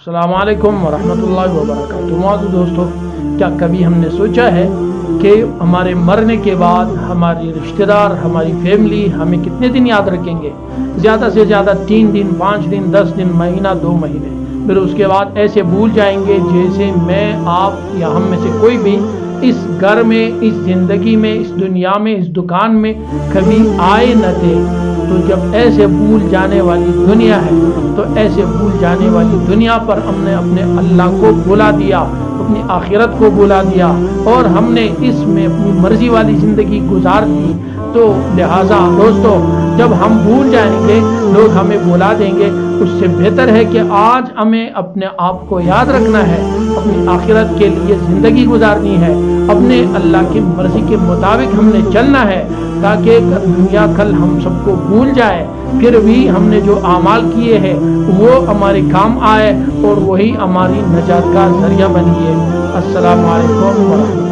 अस्सलाम वालेकुम वरहमतुल्लाहि वबरकातुहू। मौजूद दोस्तों, क्या कभी हमने सोचा है कि हमारे मरने के बाद हमारे रिश्तेदार, हमारी फैमिली हमें कितने दिन याद रखेंगे? ज़्यादा से ज़्यादा 3 दिन, 5 दिन, 10 दिन, महीना, 2 महीने। फिर उसके बाद ऐसे भूल जाएंगे जैसे मैं, आप या हम में से कोई भी इस घर में, इस ज़िंदगी में, इस दुनिया में, इस दुकान में कभी आए न थे। तो जब ऐसे भूल जाने वाली दुनिया है, तो ऐसे भूल जाने वाली दुनिया पर हमने अपने अल्लाह को भुला दिया, अपनी आखिरत को भुला दिया और हमने इसमें अपनी मर्जी वाली ज़िंदगी गुजार दी। तो लिहाजा दोस्तों, जब हम भूल जाएंगे, लोग हमें भुला देंगे, उससे बेहतर है कि आज हमें अपने आप को याद रखना है, अपनी आखिरत के लिए ज़िंदगी गुजारनी है, अपने अल्लाह की मर्ज़ी के मुताबिक हमने चलना है, ताकि दुनिया कल हम सबको भूल जाए, फिर भी हमने जो आमाल किए हैं वो हमारे काम आए और वही हमारी नजात का जरिया बनिए। अस्सलामु अलैकुम वरहमतुल्लाह।